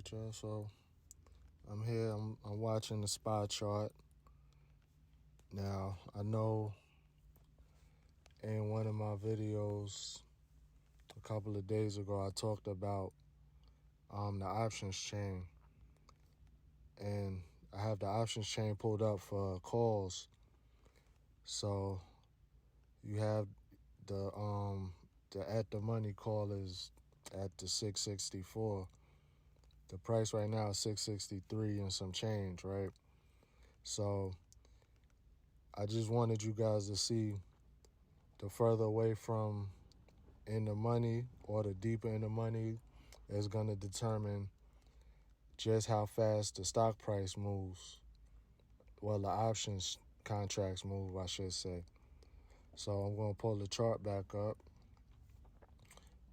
right, y'all. So I'm here. I'm watching the SPY chart. Now, I know in one of my videos a couple of days ago, I talked about the options chain. And I have the options chain pulled up for calls. So you have the at the money call is at the 664. The price right now is 663 and some change, right? So I just wanted you guys to see the further away from in the money or the deeper in the money is going to determine just how fast the stock price moves. Well, the options contracts move, I should say. So I'm going to pull the chart back up.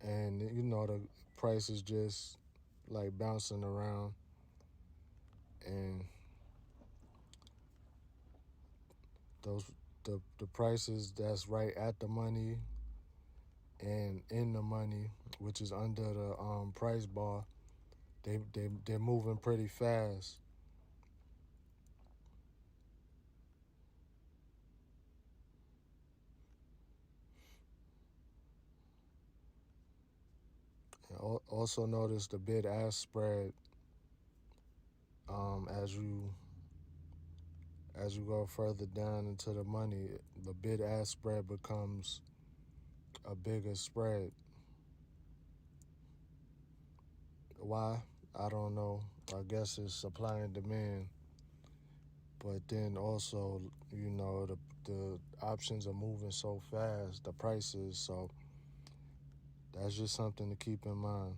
And, the price is just like bouncing around. And the prices that's right at the money and in the money, which is under the price bar, they're moving pretty fast. And also notice the bid-ask spread as you go further down into the money. The bid-ask spread becomes a bigger spread. Why? I don't know. I guess it's supply and demand. But then also, the options are moving so fast, the prices, so that's just something to keep in mind.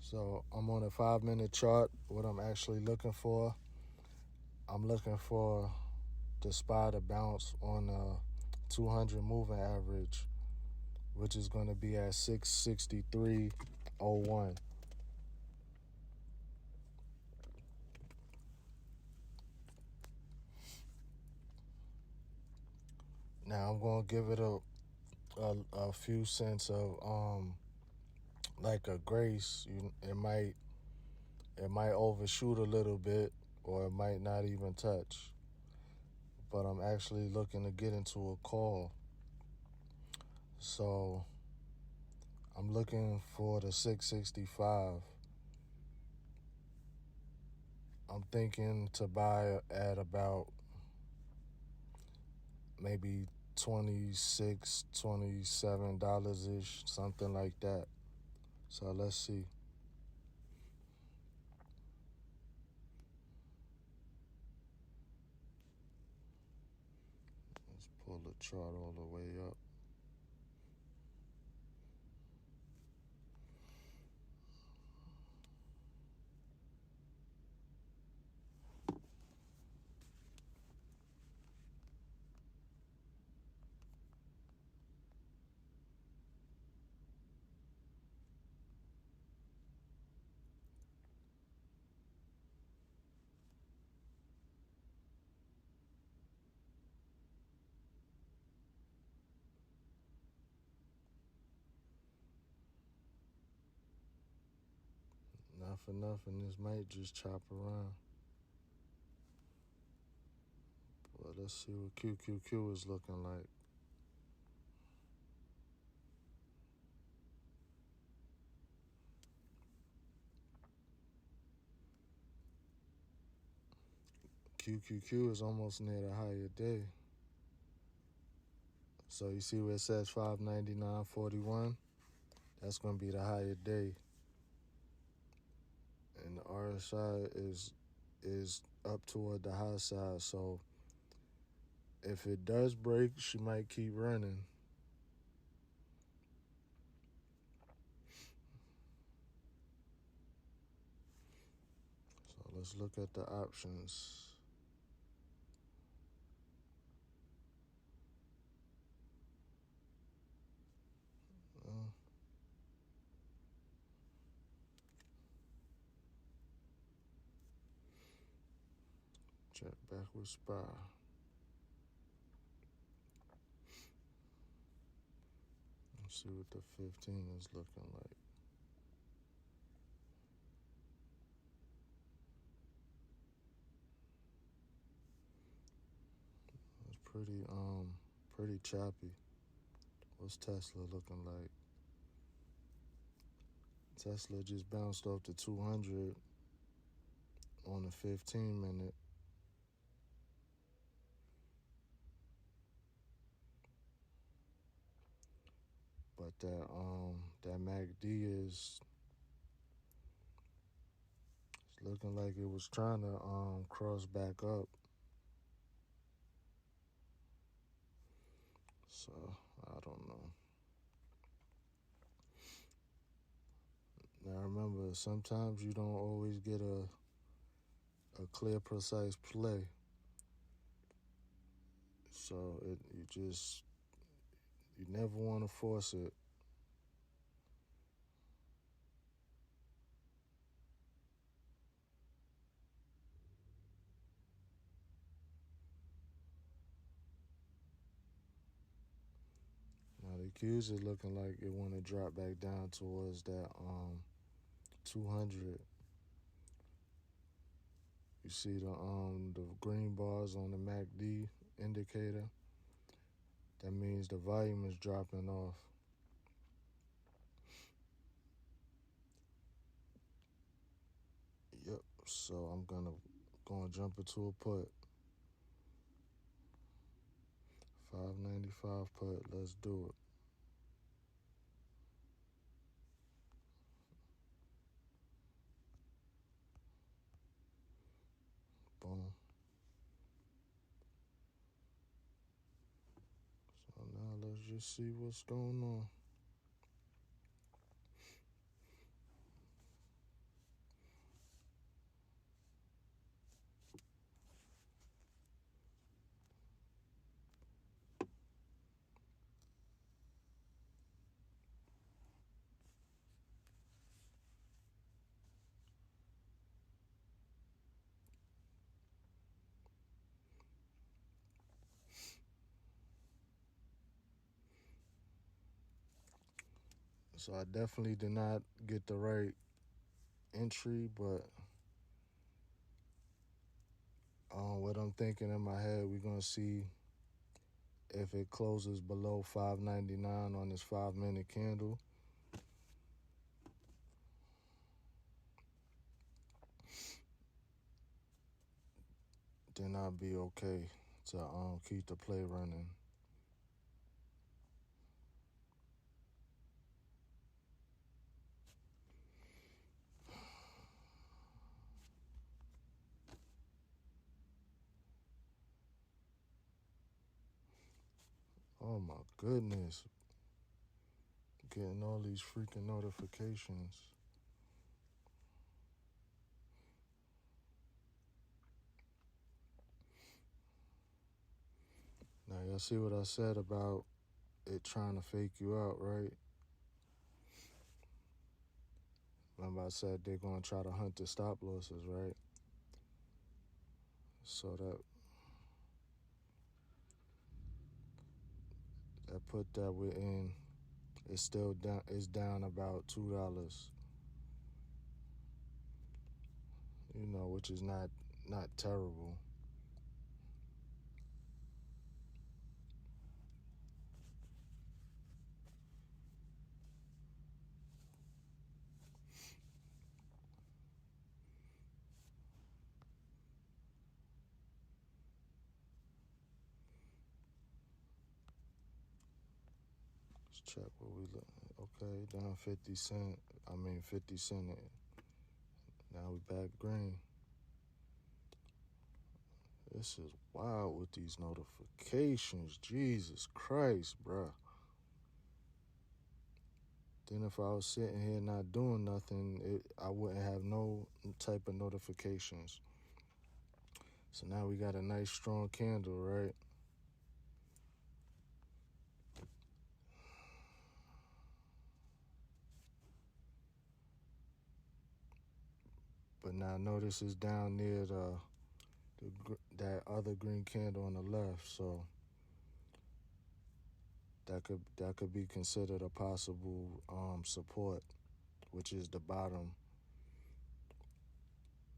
So I'm on a 5-minute chart. What I'm actually looking for, I'm looking for the SPY to bounce on a 200 moving average, which is going to be at 663.01. Now I'm going to give it a few cents of like a grace. It might overshoot a little bit, or it might not even touch. But I'm actually looking to get into a call. So I'm looking for the 665. I'm thinking to buy at about maybe $26, $27-ish, something like that. So let's see. Let's pull the chart all the way up. Not for nothing, this might just chop around. Well, let's see what QQQ is looking like. QQQ is almost near the higher day. So you see where it says 599.41? That's going to be the higher day. And the RSI is up toward the high side. So if it does break, she might keep running. So let's look at the options. Check back with SPY. Let's see what the 15 is looking like. It's pretty choppy. What's Tesla looking like? Tesla just bounced off the 200 on the 15-minute. But that MACD is looking like it was trying to cross back up. So I don't know. Now remember, sometimes you don't always get a clear, precise play. So you never want to force it. Now the Qs is looking like it want to drop back down towards that 200. You see the green bars on the MACD indicator. That means the volume is dropping off. Yep. So I'm gonna jump into a put. 595 put. Let's do it. Boom. So now let's just see what's going on. So I definitely did not get the right entry, but what I'm thinking in my head, we're gonna see if it closes below 599 on this 5-minute candle. Then I'll be okay to keep the play running. Oh my goodness. Getting all these freaking notifications. Now y'all see what I said about it trying to fake you out, right? Remember I said they're gonna try to hunt the stop losses, right? So that put that within, it's still down. It's down about $2. Which is not terrible. Let's check what we look. Okay, down 50 cent. 50 cent. Now we back green. This is wild with these notifications. Jesus Christ, bruh. Then if I was sitting here not doing nothing, I wouldn't have no type of notifications. So now we got a nice strong candle, right? But now notice it's down near that other green candle on the left. So that could be considered a possible support, which is the bottom.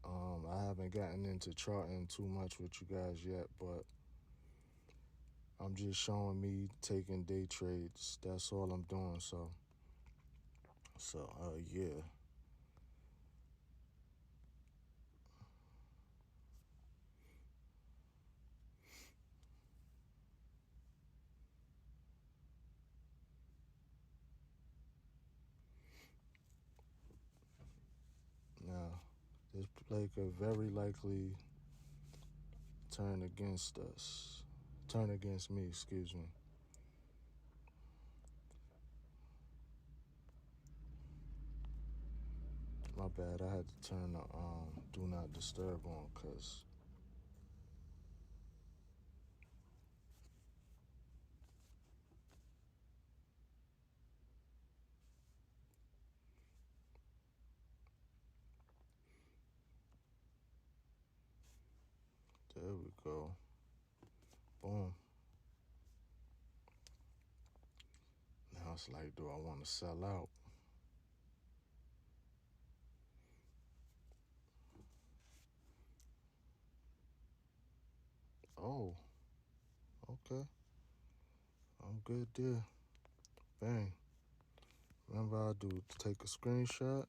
I haven't gotten into charting too much with you guys yet, but I'm just showing me taking day trades. That's all I'm doing. So yeah. Now, this play could very likely turn against us. Turn against me, excuse me. My bad, I had to turn the do not disturb on because there we go. Boom. Now it's like, do I want to sell out? Oh, okay. I'm good there. Bang. Remember I do take a screenshot.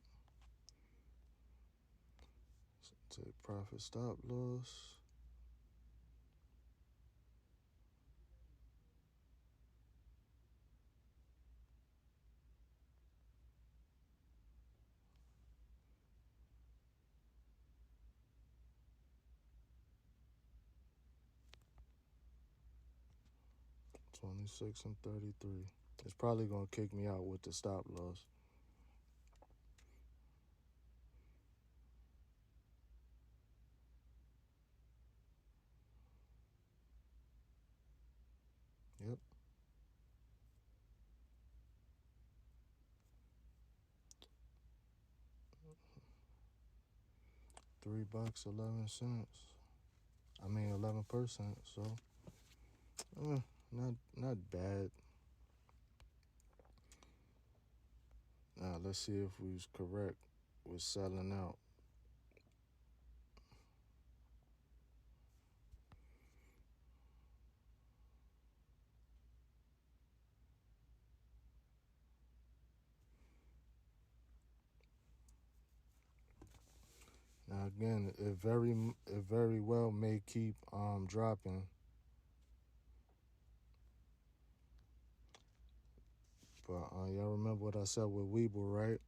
Take profit stop loss. $26 and $33. It's probably gonna kick me out with the stop loss. Yep. $3, 11 cents. I mean 11%. So, not bad. Now let's see if we was correct with selling out. Now again, it very well may keep dropping, but y'all remember what I said with Weeble, right?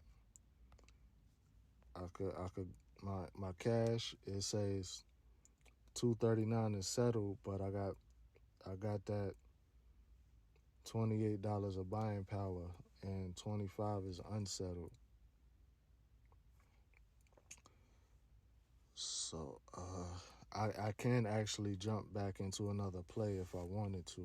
I could my cash, it says 239 is settled, but I got that $28 of buying power and 25 is unsettled. So I can actually jump back into another play if I wanted to.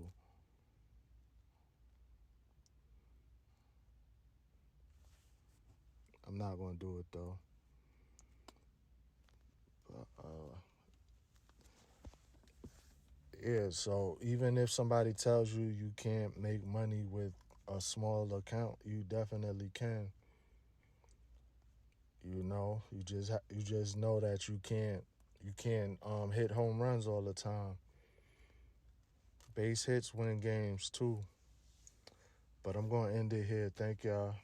I'm not gonna do it though. But yeah, so even if somebody tells you you can't make money with a small account, you definitely can. You know, you just know that you can't hit home runs all the time. Base hits win games too. But I'm gonna end it here. Thank y'all.